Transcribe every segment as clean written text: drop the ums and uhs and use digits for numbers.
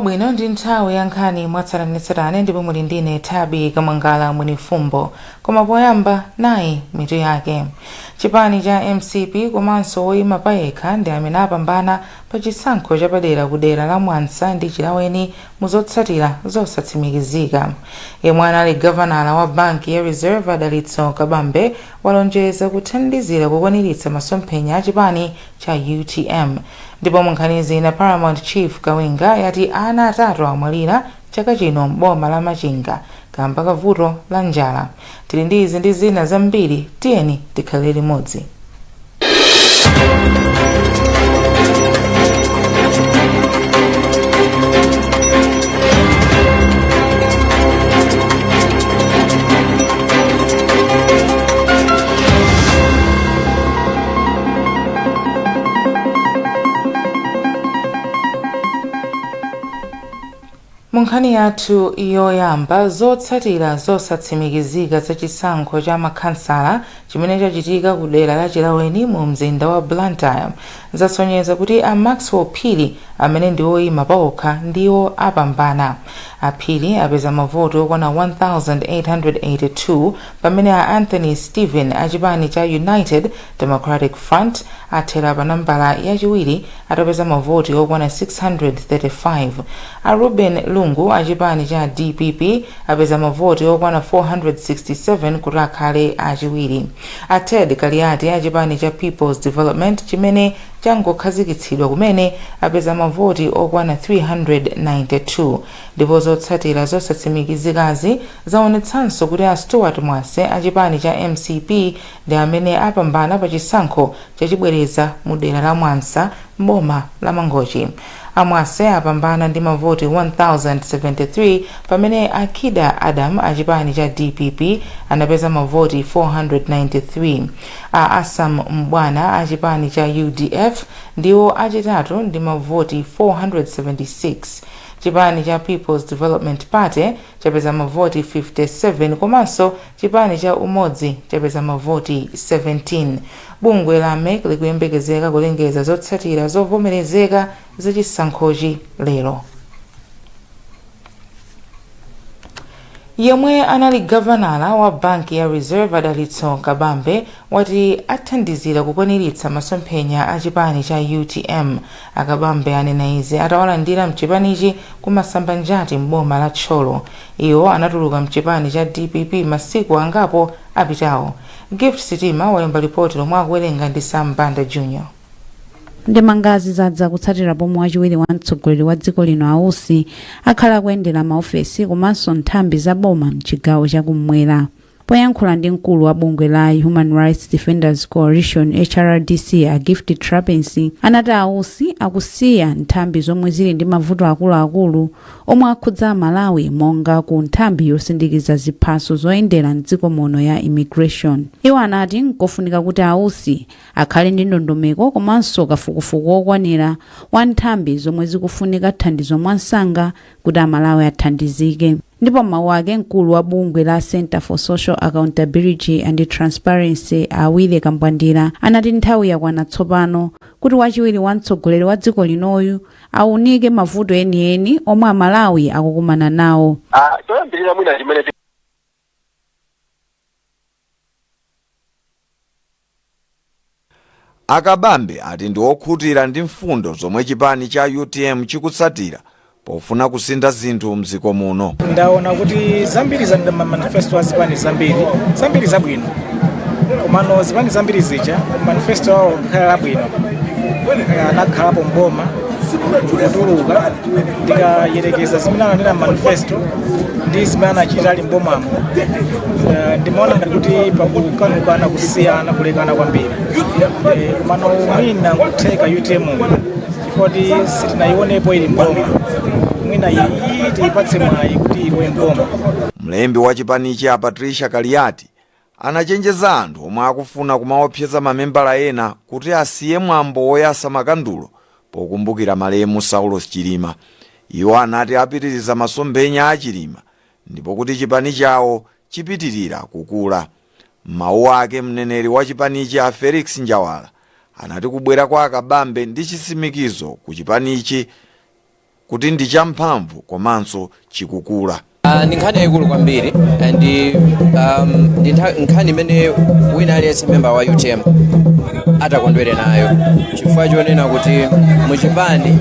wabwino ndi nthawi ya nkhani mwatsatanetsatane ndipo muli ndine Thabi Kamwangala Mwinifumbo. Koma poyamba nayi mitu yake. Chipani cha MCP komanso woyima payekha ndi amene apambana pa chisankho chapadera ku dera la Mwansa ndi Chilaweni muzotsatira zosatsimikizika. Yemwe anali gavanala wa banki ya Reserve Adalitso Kabambe walonjeza kuthandizira kukwaniritsa masomphenya a chipani cha UTM. Ndipo munkhanizi na Paramount Chief Kawenga yati ana atatu amwalira chaka chino m'boma la Machinga kamba ka vuto la njala. Tili ndi izi ndi zina zambiri, tiyeni tikhale limodzi. Munkhani yathu yoyamba zotsatira zosatsimikizika za chisankho cha makhansala chimene chachitika ku dera la Chilaweni mu mzinda wa Blantyre zasonyeza kuti a Maxwell Phiri amene ndi woyima pawokha ndiwo apambana. Phiri apeza mavoti okwana 1882 pamene a Anthony Stephen a chipani cha United Democratic Front athera pa nambala yachiwiri atapeza mavoti okwana 635. A Ruben Lungu a chipani cha DPP apeza mavoti okwana 467 kuti akhale achiwiri. A Ted Kaliati a chipani cha People's Development chimene changokhazikitsidwa kumene apeza mavoti okwana 392. Ndipo zotsatira zosatsimikizikazi zaonetsanso kuti a Stuart Mwase a chipani cha MCP ndi amene apambana pa chisankho chachibwereza mu dera la Mwansa m'boma la Mangochi. Amwase apambana ndi mavoti 1073 pamene Akida Adam a chipani cha DPP anapeza mavoti 493. A Asam Mbwana a chipani cha UDF ndiwo achitatu ndi mavoti 476. Chipani cha People's Development Party chapeza mavoti 57 komanso chipani cha Umodzi chapeza mavoti 17. Bungwe la MEC likuyembekezeka kulengeza zotsatira zovomerezeka za chisankhochi lero. Yemwe anali gavanala wa banki ya Reserve Adalitso Kabambe wati athandizira kukwaniritsa masomphenya a chipani cha UTM. Akabambe anena izi atawalandira mchipanichi kumasamba njati m'boma la Tcholo. Iwo anatuluka mchipani cha DPP masiku angapo apitawo. Gift Sitima walemba ripoti lomwe akuwerenga ndi Sam Banda Jr. Ndi mangazi zadza kutsatira pomwe wachiwiri wa mtsogoleri wa dziko lino Ausi akhala kuyendera maofesi komanso nthambi za boma mchigawo chakumwera. Poyankhula ndi mkulu wa bungwe la Human Rights Defenders Coalition HRDC a Gift Trapensi anati Ausi akusiya nthambi zomwe zili ndi mavuto akuluakulu omwe akhudza Malawi monga ku nthambi yosindikiza ziphaso zoyendera mdziko muno ya immigration. Iwo anati nkofunika kuti Ausi akhale ndi ndondomeko komanso kafukufuku okwanira wa nthambi zomwe zikufunika thandizo mwansanga kuti Amalawi athandizike. Ndipo mawu ake mkulu wa bungwe la Center for Social Accountability and Transparency Awile Kambwandira anati nthawi yakwana tsopano kuti wachiwiri wa mtsogoleri wa dziko linoyu aunike mavuto enieni omwe Amalawi akukumana nawo. Choyambirira mwina chimene Akabambe ati ndi okhutira ndi mfundo zomwe chipani cha UTM chikutsatira pofuna kusintha zinthu mdziko muno. Ndaona kuti zambiri za manifesto azipani zambiri zabwino. Komano zipani zambiri zija manifesto awo khala labwino. Anakhalapo mboma kutuluka ndikayerekeza zimene ananena manifesto ndi zimene anachita ali mbomamo. Ndimaona kuti pakukanukana kusiyana kulekana kwambiri. Komano mwina kutheka UTM chifoti sitinayionepo ili mboma. Mwina iyi ipatse mwayi kuti iwe mboma. Mlembi wa chipanichi a Patricia Kaliati anachenjeza anthu omwe akufuna kumaopseza mamembala ena kuti asiye mwambo woyasa makandulo pokumbukira malemu Saulos Chilima. Iwo anati apitiriza masomphenya a Chilima ndipo kuti chipani chawo chipitirira kukula. Mawu ake mneneri wa chipanichi a Felix Njawala anati kubwera kwa Akabambe ndi chisimikizo ku chipanichi kuti ndi champhamvu komanso chikukula. Ndi nkhani yayikulu kwambiri ndi nkhani imene wina aliyense memba wa UTM atakondwere nayo, chifukwa chonena kuti muchipani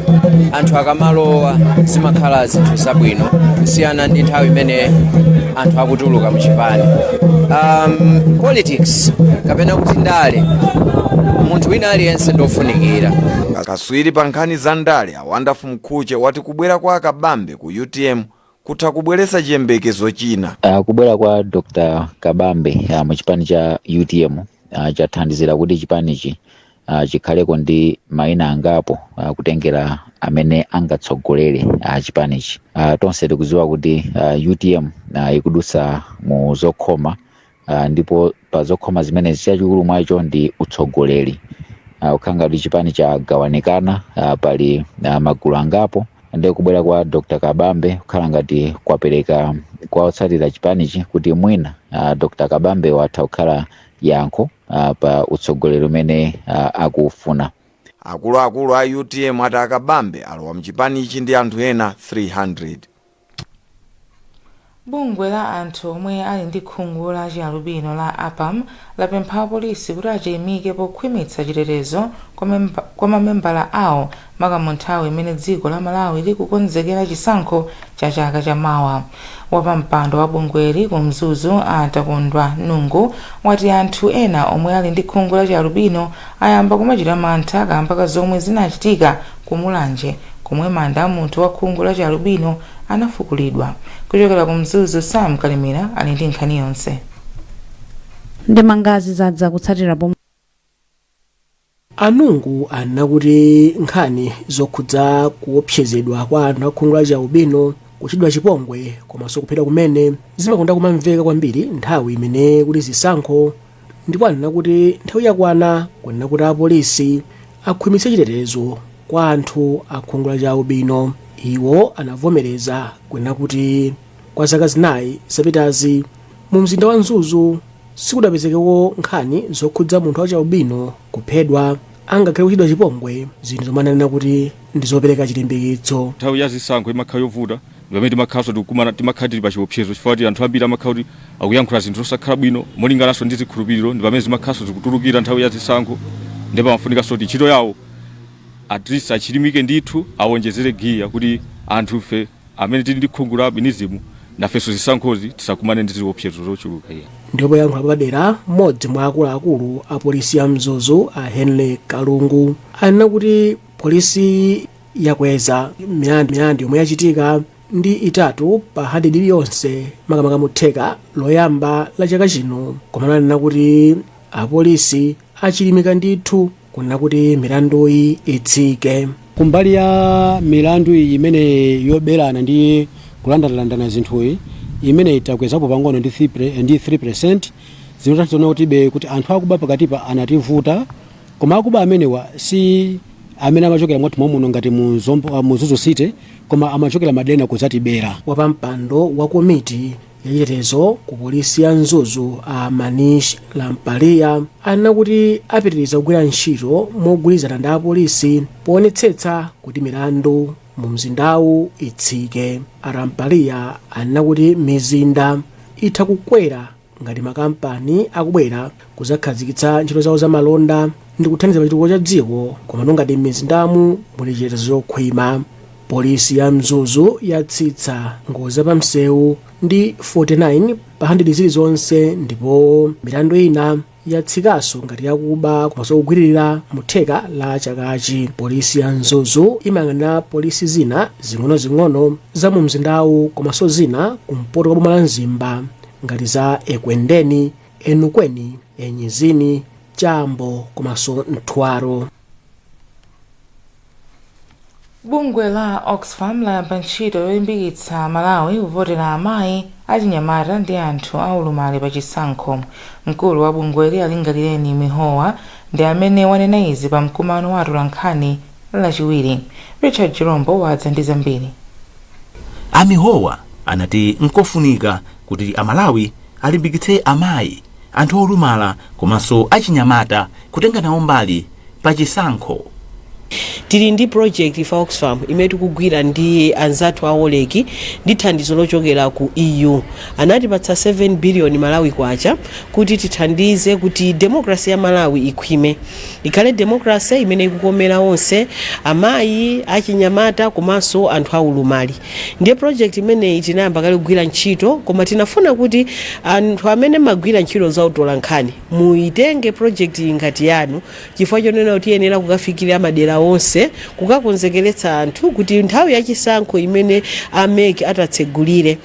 anthu akamalowa zimakhala zinthu zabwino kusiyana ndi nthawi imene anthu akutuluka muchipani. Politics kapena kuti ndale munthu wina aliyense ndofunikira. Kaswiri pa nkhani za ndale Wonderful Mkhuche wati kubwera kwa Kabambe ku UTM kutha kubweretsa chiyembekezo china. Kubwera kwa Dr. Kabambe mu chipani cha UTM chathandizira kuti chipanichi chikhaleko ndi mayina angapo kutengera amene angatsogolere chipanichi. Tonse tikudziwa kuti UTM ikudutsa mu zokhoma, ndipo pa zokhoma zimene chachikulu mwacho ndi utsogoleri. Ukhanga kuti chipani chagawanikana, pali magulu angapo. Ndiye kubwera kwa Dr. Kabambe kukhala ngati kwapereka kwa otsatira chipanichi kuti mwina Dr. Kabambe watha kukhala yankho pa utsogoleri umene akufuna. Akuluakulu a UTM ati Kabambe alowa mchipanichi ndi anthu ena 300. Bungwe la anthu omwe ali ndi khungu la chialubino la APAM lapempha apolisi kuti achimike pokhwimitsa chitetezo kwa mamembala awo maka nthawi imene dziko la Malawi likukonzekera chisankho cha chaka chamawa. Wapampando wa bungweli ku Mzuzu Atakondwa Nungu wati anthu ena omwe ali ndi khungu la chialubino ayamba kumachita mantha kamba ka zomwe zinachitika ku Mulanje komwe manda a munthu wa khungu la chialubino anafukulidwa. Kuchokera ku Mzuzu, Sam Kalimira ali ndi nkhani yonse. Ndimangazi zadza kutsatira pomwe. Anungu anakuti nkhani zokhudza kuopsezedwa kwa anthu akhungu la chialubino kuchitidwa chipongwe komanso kuphedwa kumene zimakonda kumamveka kwambiri nthawi imene kuti zisankho, ndipo anena kuti nthawi yakwana kunena kuti apolisi akhwimitse chitetezo kwa anthu akhungu la chialubino. Iwo anavomereza kunena kuti kwa zaka zinayi zapitazi mu mzinda wa Mzuzu sikudapezekeko nkhani zokhudza munthu wa chialubino kuphedwa angakhale kuchitidwa chipongwe, zinthu zomwe anena kuti ndizopereka chilimbikitso. Nthawi ya zisankho imakhala yovuta, pamene timakhala tikumana timakhala tili pa chiopsezo chifukwa kuti anthu ambiri amakhala akuyankhula zinthu zosakhala bwino molingananso ndi zikhulupiriro, ndi pamene zimakhala zikutulukira nthawi ya zisankho. Ndipo pamafunika kuti ntchito yawo at least achilimike ndithu, awonjezere giya kuti anthu fe amene tili ndi khungu la albinism nafenso zisankhozi tisakumane ndi ziopsezo zochuluka. Ndipo yankhula padera mmodzi mwa akuluakulu a polisi ya Mzuzu a Henry Kalungu anena kuti polisi yakweza milandu yomwe yachitika ndi itatu pa 100 iliyonse makamaka mutheka loyamba la chaka chino. Koma anena kuti apolisi achilimika ndithu kunena kuti milanduyi itsike. Kumbali ya milandu imene yoberana ndi kulandalandana zinthuyi imene itakwezapo pang'ono ndi 3%, zinotanthauza kuti anthu akuba pakatipa anativuta, koma akuba amenewa si amene amachokera mwati muno ngati mu Mzuzu City, koma amachokera madena kuzatibera. Wapampando wa komiti yachitetezo ku polisi ya Mzuzu a Manish Lampalia anena kuti apitiriza kugwira ntchito mogwirizana ndi apolisi poonetsetsa kuti milandu mu mzindawu itsike. Lampalia anena kuti mizinda itha kukwera ngati makampani akubwera kuzakhazikitsa ntchito zawo za malonda ndi kuthandiza pachitukuko cha dziko, koma ngati mizindamu muli chitetezo chokhwima. Polisi ya Mzuzu yatsitsa ngozi zapamsewu ndi 49 pa 100 zilizonse, ndipo milandu ina yatsikanso ngati yakuba komanso kugwiririra mutheka la chakachi. Polisi ya Mzuzu imayang'anira polisi zina zing'ono za mu mzindawu komanso zina kumpoto kwa boma la Mzimba ngati za Ekwendeni, Enukweni, Enyezini, Chambo komanso Mthwaro. Bungwe la Oxfam layamba ntchito yolimbikitsa Malawi kuvotera amayi achinyamata ndi anthu aulumali pa chisankho. Mkulu wa bungweli Alingalireni Mihowa ndi amene wanena izi pa mkumano wa atolankhani lachiwiri. Richard Chirombo wadza ndi zambiri. Amihowa anati nkofunika kuti Amalawi alimbikitse amayi, anthu olumala komanso achinyamata kutenga nawo mbali pa chisankho. tili ndi project ifa Oxfam imene tikugwira ndi anzathu a Oleki ndi thandizo lochokera ku EU. Anatipatsa 7 billion Malawi kwacha kuti tithandize kuti democracy ya Malawi ikhwime, ikhale democracy imene ikukomera onse, amayi, achinyamata komanso anthu aulumali. Ndiye project imene tinayamba kale kugwira ntchito, koma tinafuna kuti anthu amene magwira ntchito za utolankhani muitenge project ngati yanu, chifukwa chonena kuti yenera kukafikira madera onse kukakonzekeretsa anthu kuti nthawi yachisankho imene ameki atatsegulire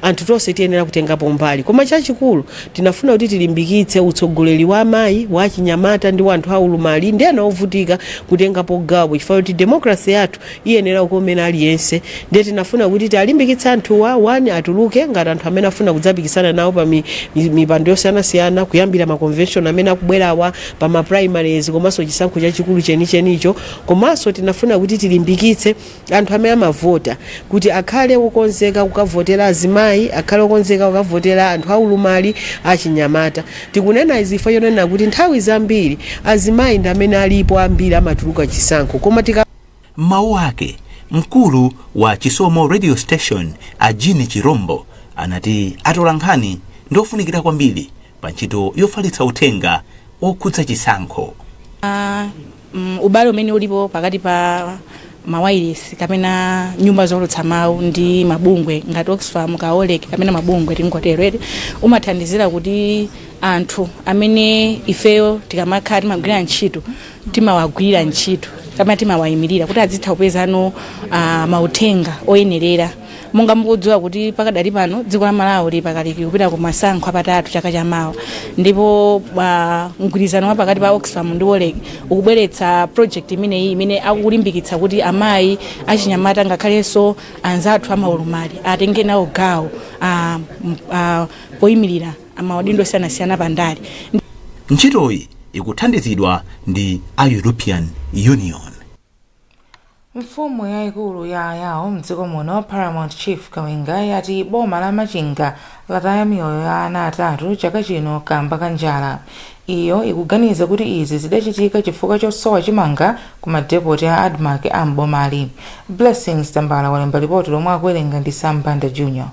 anthu tonse tiyenera kutengapo mbali. Koma chachikulu tinafuna kuti tilimbikitse utsogoleri wa amayi, wa achinyamata ndi wa anthu aulumali ndi ena ovutika kutengapo gawo, chifukwa kuti democracy yathu iyenera kukomera aliyense. Ndiye tinafuna kuti talimbikitse anthuwa wani atuluke ngati anthu amene afuna kudzapikisana nawo pa mipando yosiyanasiyana, kuyambira ma convention amene akubwerawa pa ma primaries komanso chisankho chachikulu chenichenicho. Komanso tinafuna kuti tilimbikitse anthu amene amavota kuti akhale okonzeka kukavotera azimayi, akhale okonzeka kukavotera anthu aulumali, achinyamata. Tikunena izi chifukwa chonena kuti nthawi zambiri azimayi ndi amene alipo ambiri amatuluka chisankho. Koma mawu ake mkulu wa Chisomo radio station Ajini Chirombo anati atolankhani ndofunikira kwambiri pa ntchito yofalitsa uthenga okhudza chisankho. Ubale umene ulipo pakati pa mawayilesi kapena nyumba zolutsa mawu ndi mabungwe ngati Oxfam ka Oleki kapena mabungwe tingoterere umathandizira kuti anthu amene ifeyo tikamakhala timagwira ntchito timawagwirira ntchito kapena timawayimirira kuti azitha kupezano mauthenga oyenerera. Monga mukudziwa kuti pakadali pano dziko la Malawi li pakaliki kupita ku masankho apatatu chaka chamawa, ndipo mgwirizano wa pakati pa Oxfam ndi Oleki ukubweretsa project imene akulimbikitsa kuti amayi, achinyamata ngakhalenso anzathu amaulumali atenge nawo gawo poyimirira amaudindo osiyanasiyana pandali. Ntchitoyi ikuthandizidwa ndi a European Union. Mfumu yaikulu yawo mdziko muno Paramount Chief Kawenga yati boma la Machinga lataya miyoyo ya ana atatu chaka chino kamba ka njala. Iyo ikuganiza kuti izi zidachitika chifukwa chosowa chimanga ku madepoti a Admark a mbomali. Blessings Tambala walemba ripoti lomwe akuwerenga ndi Sambanda Junior.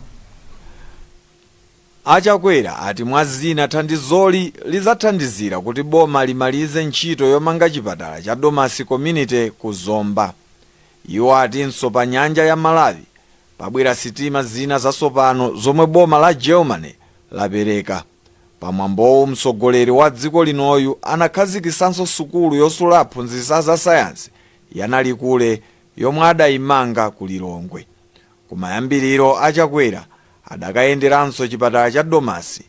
Achakwera ati mwazina thandizoli lizathandizira kuti boma limalize ntchito yomanga chipatala cha Domasi Community ku Zomba. Iwo atinso pa nyanja ya Malawi pabwera sitima zina zasopano zomwe boma la Germany lapereka. Pamwambowu mtsogoleri wa dziko linoyu anakhazikisanso sukulu yosula aphunzitsi za sayansi yanalikule yomwe adayimanga ku Lilongwe. Kumayambiriro Achakwera adakayenderanso chipatala cha Domasi,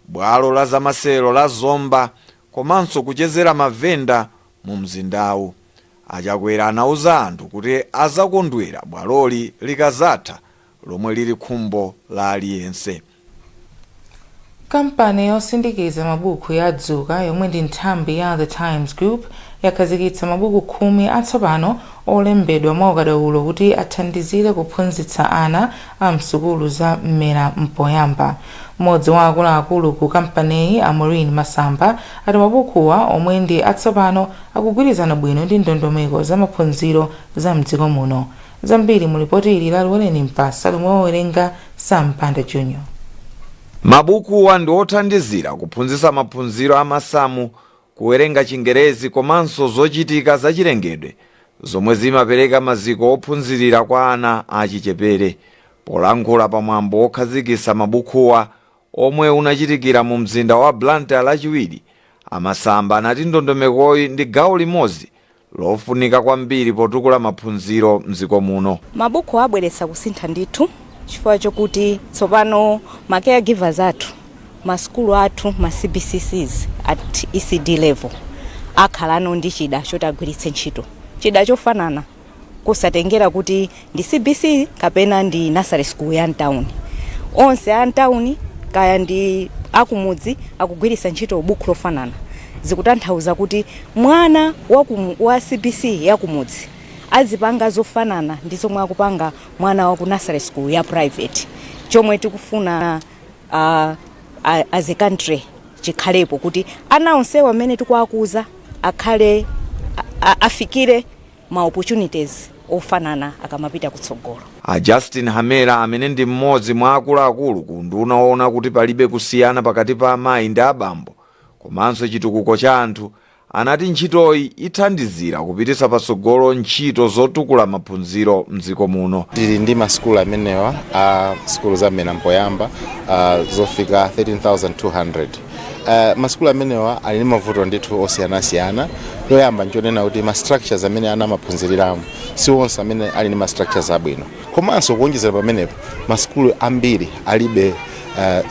bwalo la zamasero la Zomba komanso kuchezera mavenda mu mzindawu. Achakwera anauza anthu kuti azakondwera bwaloli likazatha lomwe lili khumbo la aliyense. Kampani yosindikiza mabuku ya Dzuka yomwe ndi nthambi ya The Times Group yakhazikitsa mabuku 10 atsopano olembedwa mwaukadaulo kuti athandizire kuphunzitsa ana a msukulu za mmera mpoyamba. Mmodzi wa akuluakulu ku kampaniyi Maureen Masamba ati mabukuwa omwe ndi atsopano akugwirizana bwino ndi ndondomeko za maphunziro za mdziko muno. Zambiri mu ripoti ili la Lweleni Mpasa lomwe wawerenga Sampanda Junior. Mabukuwa ndi othandizira kuphunzitsa maphunziro amasamu, kuwerenga Chingerezi komanso zochitika zachilengedwe zomwe zimapereka maziko ophunzirira kwa ana achichepere. Polankhula pamwambo wokhazikitsa mabukuwa omwe unachitikira mu mzinda wa Blantyre lachiwiri, Masamba anati ndondomekoyi ndi gawo limodzi lofunika kwambiri potukula maphunziro mdziko muno. Mabuku abweretsa kusintha ndithu chifukwa chokuti tsopano ma caregivers athu, maskulu athu, ma CBCCs at ECD level akhalano ndi chida chotagwiritsa ntchito. Chida chofanana kusatengera kuti ndi CBC kapena ndi nursery school ya town. Onse a town kaya ndi akumudzi akugwiritsa ntchito buku lofanana. Zikutanthauza kuti mwana wa CBC yakumudzi azipanga zofanana ndi zomwe akupanga mwana wa ku nursery school ya private. Chomwe tikufuna as a country chikhalepo kuti ana onse amene tikuwakuza akhale afikire ma opportunities ofanana akamapita kutsogolo. a Justin Hamera amene ndi mmodzi mwa akuluakulu ku nduna woona kuti palibe kusiyana pakati pa amayi ndi abambo komanso chitukuko cha anthu, anati ntchitoyi ithandizira kupititsa patsogolo ntchito zotukula maphunziro mdziko muno. Tili ndi maskulu amenewa a skulu za mmene mpoyamba zofika 13,200. Maskulu amenewa ali ndi mavuto ndithu osiyanasiyana. Yoyamba nchonena kuti ma structures amene ana maphunziriramo si onse amene ali ndi ma structures abwino. Komanso kuonjezera pamenepo maskulu ambiri alibe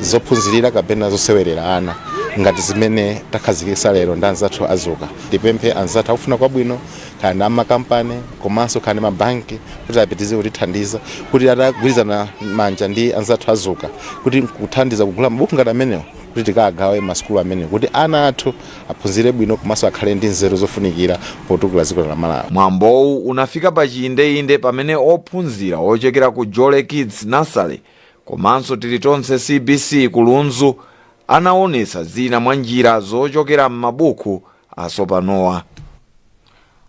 zophunzirira kapena zosewerera ana ngati zimene takhazikitsa lero ndi anzathu azuka. Tipemphe anzathu akufuna kwabwino kana amakampani komanso kana mabanki kuti apitize kutithandiza kuti atagwirizana manja ndi anzathu azuka kuti kuthandiza kugula mabuku ngati amenewo kuti tikagawe maskulu amene kuti ana athu aphunzire bwino komanso akhale ndi nzeru zofunikira potukula dziko la Malawi. Mwambowu unafika pa chiyindeinde pamene ophunzira ochokera ku Jole Kids Nursery komanso tilitonse CBC kulunzu anaonesa zina mwa njira zochokera m'mabuku asopanowa.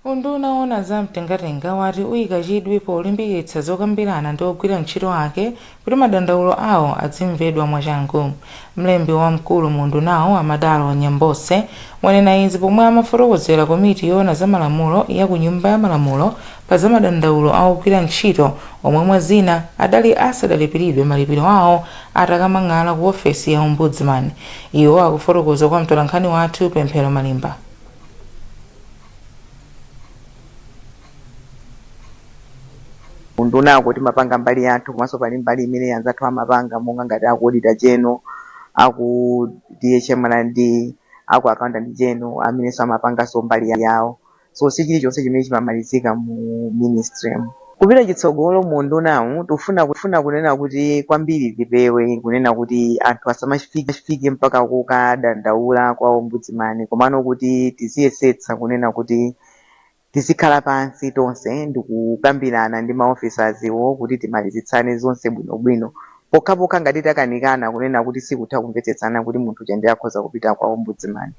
Unduna woona za mtengatenga wati uyika chidwi polimbikitsa zokambirana ndi ogwira ntchito ake kuti madandaulo awo azimvedwa mwachangu. Mlembi wamkulu mu undunawo Amadalo Nyambose wanena izi pomwe amafotokozera komiti yoona za malamulo ya ku nyumba ya malamulo pa za madandaulo a ogwira ntchito omwe mwa zina adali asadalipiridwe malipiro awo atakamang'ala ku ofesi ya ombudsman. Iwo akufotokoza kwa mtolankhani wathu Pemphero Malimba. Unduna kuti mapanga mbali yathu komanso pali mbali imene anzathu amapanga monga ngati akuodita cheno aku DHMRD aku accountant cheno amene amapanganso mbali yawo, so si chilichonse chimene chimamalizika mu ministry. Kupita chitsogolo mu undunawu tufuna kunena kuti kwambiri tipewe kunena kuti anthu asamafike mpaka kukadandaula kwa ombudsman, komano kuti tiziyesetsa kunena kuti tizikhala pansi tonse ndikukambirana ndi maofficers iwo kuti timalizitsane zonse bwinobwino pokhapokha ngati takanikana kunena kuti sikutha kumvetsetsana kuti munthu chende akhoza kupita kwa ombudsman.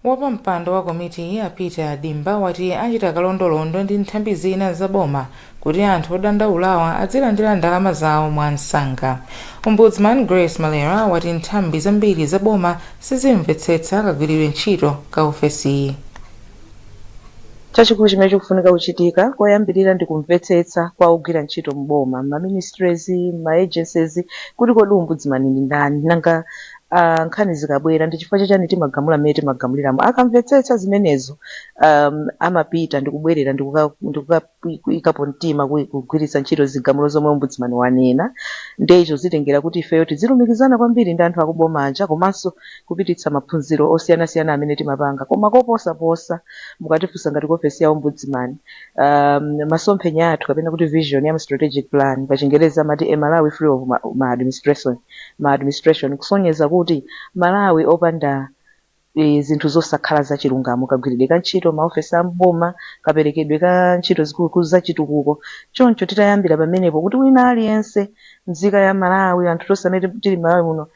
Wapa mpando wa komiti ya Peter Adimba wati achita kalondolondo ndi nthambi zina za boma kuti anthu odandaulawa azilandira ndalama zawo mwa msanga. Ombudsman Grace Malera wati nthambi zambiri za boma sizimvetsetsa kagwiridwe ntchito ka ofesi. Chachikulu chimene chikufunika kuchitika koyambirira ndi kumvetsetsa kwa ogwira ntchito mboma, ma ministries, ma agencies kuti kodi ombudsman ndi ndani nanga nkhani zikabwera ndi chifukwa chachani timagamula mmene timagamuliramo. Akamvetsetsa zimenezo amapita ndikubwerera ndikukayikapo mtima kugwiritsa ntchito zigamulo zomwe ombudsman wanena. Ndecho zitengera kuti ifeyo tizilumikizana kwambiri ndi anthu akubomanja komanso kupititsa maphunziro osiyanasiyana amene timapanga. Koma koposaposa mukatifunsa ngati ku ofesi ya ombudsman masomphenya athu kapena kuti vision ya strategic plan pa Chingereza amati Malawi free of maadministration kusonyeza kuti Malawi opanda zinthu zosakhala za chilungamo, kagwiridwe ka ntchito maofesi amboma, kaperekedwe ka ntchito zikulu za chitukuko. Choncho titayambira pamenepo kuti wina aliyense nzika ya Malawi anthu tonse amene tili Malawi muno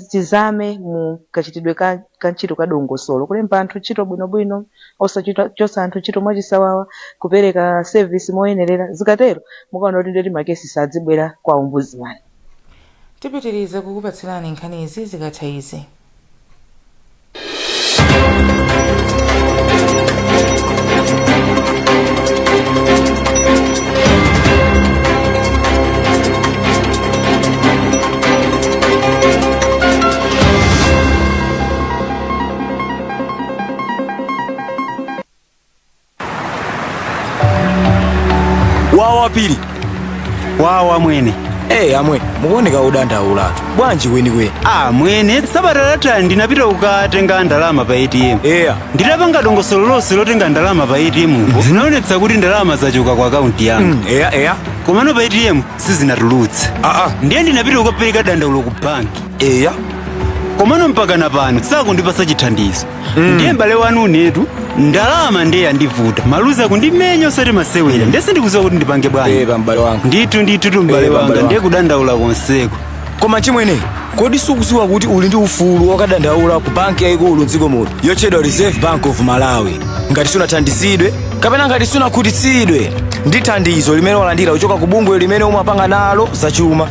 tizame mu kachitidwe ka ntchito ka dongosolo kulemba anthu ntchito bwinobwino osachotsa anthu ntchito mwachisawawa, kupereka service moyenerera. Zikatero mukaona kuti ndeti makesi sadzibwera kwa ombudsman. Tipitirize kukupatsirani nkhani izi zikatha izi. Wawa pili. Wawa mwene. Amwe, muoneka udandaula. Bwanji weni. Mwene, sabatalata ndinapita kukatenga ndalama pa ATM. Nditapanga dongosolo lonse lotenga ndalama pa ATM. Zinaonetsa kuti ndalama zachoka kwa akaunti yanga. Komano pa ATM sizinatulutse. Ndiye ndinapita kukapereka dandaulo ku banki. Komano mpaka napano sakundipasa chithandizo. Ndiye m'bale wanu unetu ndalama ndiye yandivuta. Maluza kundimenya osati masewera. Ndese ndikuziwa kuti ndipange bwanji. M'bale wanga. Ndithu m'bale wanga ndiye kudandaula konseko. Koma chimwene, kodi sukuziwa kuti uli ndi ufulu wakadandaula ku banki yayikulu m'dziko muno yotchedwa Reserve Bank of Malawi. Ngati sunathandizidwe kapena ngati sunakhutitsidwe ndi thandizo limene walandira kuchoka ku bungwe limene umapanga nalo zachuma,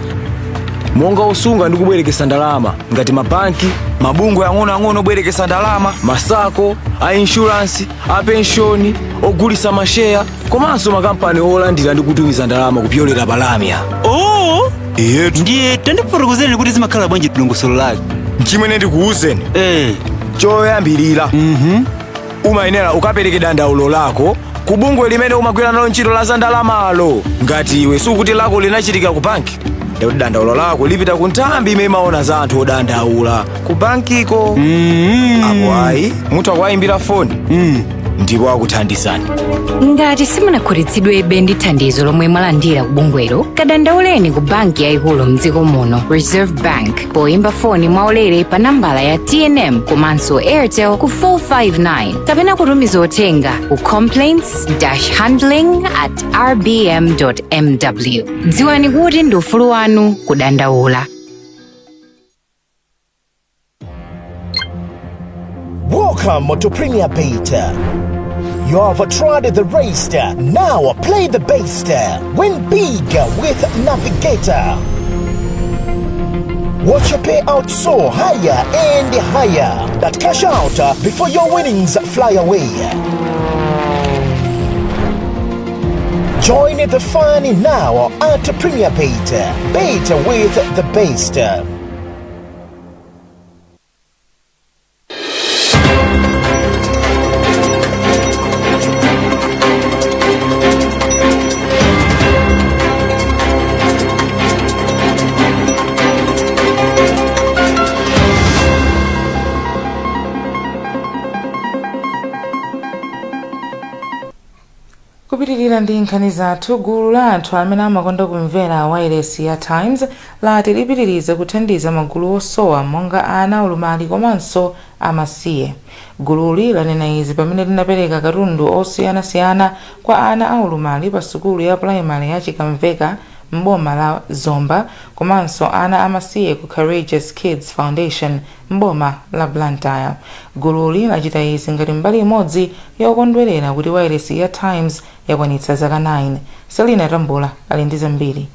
monga osunga ndi kubwerekesa ndalama ngati mabanki, mabungwe ang'onoang'ono obwerekesa ndalama, masako a insurance, a pensioni, ogulisa masheya, komanso makampani olandira ndi kutumiza ndalama kupyolera palamya. Oh, ndiye tandifotokozeni kuti zimakhala bwanji dongosolo lake. Chimene ndikuwuzeni choyambirira umayenera ukapereke dandaulo lako ku bungwe limene umagwira nalo ntchito la zandalamalo. Ngati iwe sukuti lako linachitika ku banki, ndikuti dandaulo lako lipita ku nthambi imene imaona za anthu odandaula ku bankiko. Apo ayi munthu akuwayimbira foni ndipo akuthandizani. Ngati simunakhutitsidwebe ndi thandizo lomwe mwalandira ku bungwelo, kadandauleni ku banki yayikulu mdziko muno, Reserve Bank, poyimba foni mwaulere pa nambala ya TNM komanso Airtel ku 459, kapena kutumiza uthenga ku complaints-handling@rbm.mw. Dziwani kuti ndi ufulu wanu kudandaula. Welcome to Premier Beta. You have tried the race, now play the best. Win big with Navigator. Watch your payout soar higher and higher. That cash out before your winnings fly away. Join the fun now at Premier Beta. Beta with the best. Kupitirira ndi nkhani zathu, gulu la anthu amene amakonda kumvera wireless ya Times lati lipitirize kuthandiza magulu osowa monga ana olumali komanso amasiye. Gululi lanena izi pamene linapereka katundu osiyanasiyana kwa ana aulumali pa sukulu ya primary ya Chikamveka mboma la Zomba komanso ana amasiye ku Courageous Kids Foundation mboma la Blantyre. Gululi lachita izi ngati mbali imodzi yokondwerera kuti wireless ya Times yakwanitsa zaka 9. Selina Tambula ali ndi zambiri.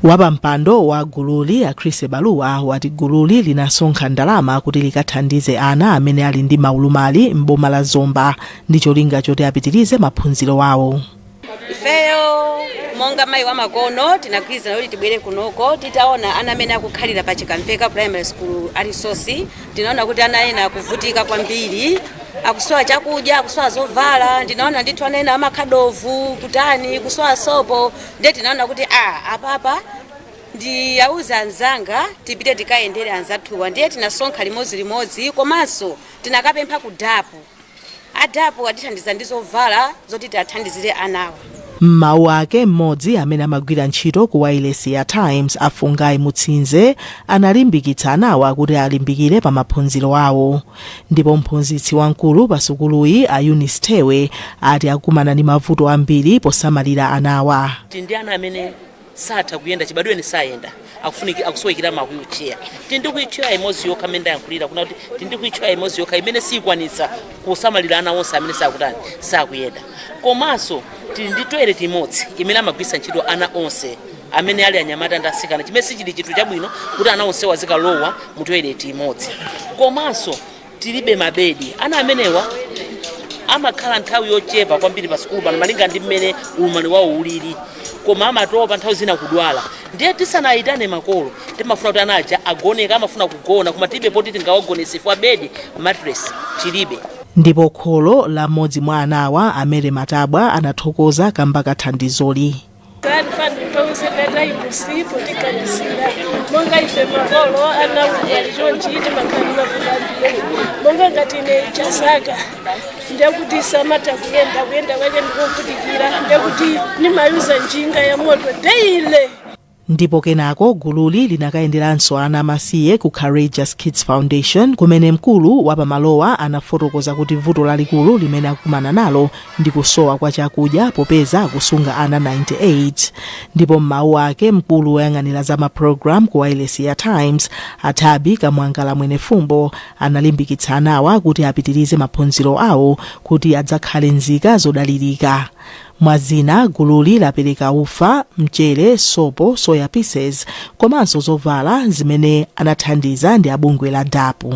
Wapampando wa gululi ya Chris Baluwa wati gululi linasonkha ndalama kuti likathandize ana amene ali ndi maulumali mboma la Zomba ndi cholinga choti apitirize maphunziro awo. Ifeyo monga mai wa makono tinagwirizana kuti tibwere kunoko titaona ana amene akukhalira pa Chikamveka Primary School alisosi. Tinaona kuti ana ena akuvutika kwambiri, akusowa chakudya, akusowa zovala. Ndinaona ndithu ana ena amakhadovu kutani kusowa sopo. Ndiye tinaona kuti apapa ndi auza anzanga tipite tikayendere anzathuwa. Ndiye tinasonkha limodzi komanso tinakapempha ku dapu. Adapu atithandiza ndi zovala zoti tiathandizire anawo. Mawu ake mmodzi amene amagwira ntchito ku wireless ya Times Afungai Mutsinze analimbikitsa anawa kuti alimbikire pa maphunziro awo. Ndipo mphunzitsi wankulu pa sukuluyi a Eunice Tewe ati akumana ndi mavuto ambiri posamalira anawa. Ndi ana amene satha kuyenda chibadweni sayenda akufuniki akusowekera ma wheelchair. Tindi wheelchair imodzi yokha amene yankulira kuna kuti tindi wheelchair imodzi yokha imene sikwanitsa kusamalira ana onse amene sakuyenda. Komanso tindi toilet imodzi imene amagwisa ntchito ana onse amene ali anyamata ndi asikana, chimene sichili chinthu chabwino kuti ana onse wazikalowa mu toilet imodzi. Komanso tilibe mabedi. Ana amenewa amakhala nthawi yochepa kwambiri pa sukulu pano malinga ndi mmene ulumali wawo ulili, koma amatopa nthawi zina kudwala. Ndiye tisanayitane makolo timafuna kuti anaja agoneka, amafuna kugona koma tilibe poti tingawagonese fwa bedi mattress chilibe. Ndipo kholo la modzi mwa anawa Amere Matabwa anathokoza kamba kathandizoli. Tausekata imusipo tikandisira monga ife makolo anauja chonchiti makani mavulambire monga ngati ine chasaka ndekuti samata kuyenda wache ndikovutikira ndekuti nimayuza njinga ya moto daily. ndipo kenako gululi linakayenderanso ana amasiye ku Courageous Kids Foundation kumene mkulu wa pamalowa anafotokoza kuti vuto lalikulu limene akumana nalo ndi kusowa kwa chakudya popeza akusunga ana 98. ndipo m'mawu ake mkulu woyang'anira za maprogram ku Wireless ya Times Athabi Kamwangala Mwenefumbo analimbikitsa anawa kuti apitirize maphunziro awo kuti adzakhale nzika zodalirika. Mwazina gululi lapereka ufa, mchere, sopo, soya pieces komanso zovala zimene anathandiza ndi abungwe la DAPU.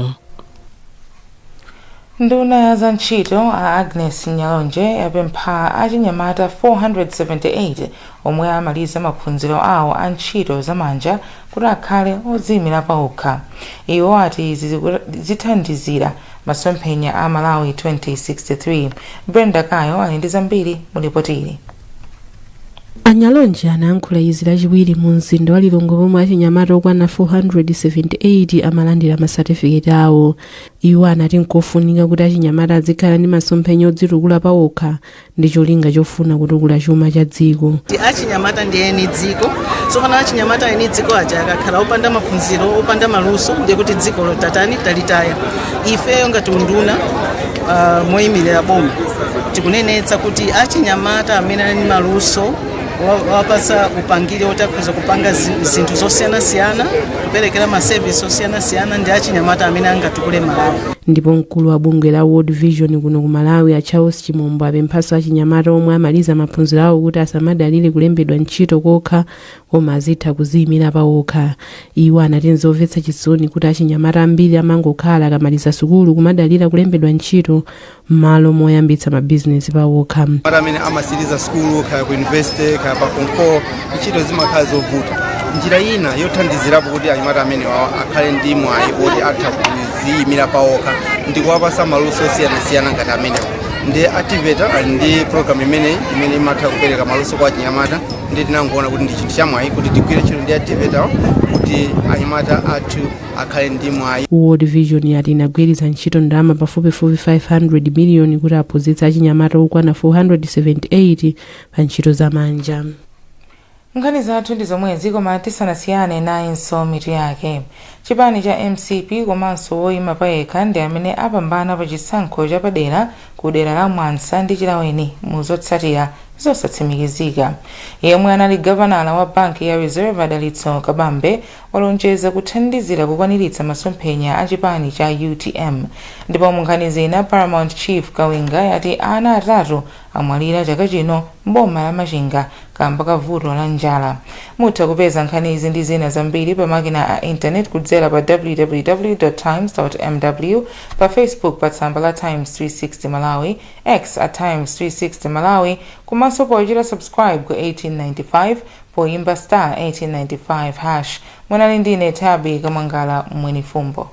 Nduna ya za ntchito a Agnes Nyalonje yapempha achinyamata 478 omwe amaliza maphunziro awo a ntchito zamanja kuti akhale odziyimira pawokha. Iwo ati izi zithandizira masomphenya a Malawi 2063. Brenda Kayo ali ndi zambiri mu ripoti. Anyalonje anayankhula izi lachiwiri mu mzinda wa Lilongwe pomwe achinyamata okwana 478 amalandira masatifiketi awo. Iwo anati nkofunika kuti achinyamata azikhala ndi masomphenya odzitukula pawokha ndi cholinga chofuna kutukula chuma cha dziko. Achinyamata ndi eni dziko, tsopano achinyamata eni dziko aja akakhala opanda maphunziro, opanda maluso ndiye kuti dziko lotatani talitaya. Ifeyo ngati unduna moyimilira boma tikunenetsa kuti achinyamata amene ali maluso wapasa upangiri otakhuza kupanga zinthu zosiyana-siyana kuperekera maservice osiyana-siyana ndi achinyamata amene angatukule Malawi. Ndipo mkulu wa bungwe la World Vision kuno ku Malawi a Charles Chimombo apemphaso achinyamata omwe amaliza maphunziro awo kuti asamadalire kulembedwa ntchito kokha koma azitha kuziyimira pawokha. Iwo anati nzomvetsa chisoni kuti achinyamata ambiri amangokhala akamaliza sukulu kumadalira kulembedwa ntchito m'malo moyambitsa mabizinesi pawokha. Amene amasiriza sukulu kaya ku university kaya pa konko ntchito zimakhala zovuta. Njira ina yothandizirapo kuti achinyamata amene akhale ndi mwayi kuti atha kuziyimira pawokha ndi kuwapasa maluso osiyana-siyana ngati amene ndi activator ali ndi program imene imatha kupereka maluso kwa achinyamata ndi tinangoona kuti ndi chinthu chamwayi kuti tigwire ntchito ndi activator kuti achinyamata athu akhale ndi mwayi. World Vision yati inagwiritsa ntchito ndalama pafupifupi 500 miliyoni kuti aphunzitse achinyamata okwana 478 pa ntchito zamanja. Nkhani zathu ndi zomwezi koma tisanasiyane nayinso mitu yake. Chipani cha MCP komanso woyima payekha ndi amene apambana pa chisankho chapadera ku dera la Mwansa ndi Chilaweni mu zotsatira zosatsimikizika. Yemwe anali gavanala wa banki ya Reserve Adalitso Kabambe walonjeza kuthandizira kukwaniritsa masomphenya a chipani cha UTM. Ndipo munkhani zina Paramount Chief Kawinga yati ana atatu amwalira chaka chino mboma la Machinga kamba ka vuto la njala. Mutha kupeza nkhani izi ndi zina zambiri pa makina a internet kudzera pa www.times.mw, pa Facebook pa tsamba la Times 360 Malawi, X at Times 360 Malawi, komanso pochita subscribe ku 1895 poyimba *1895#. Munali ndine Thabi Kamwangala Mwenefumbo.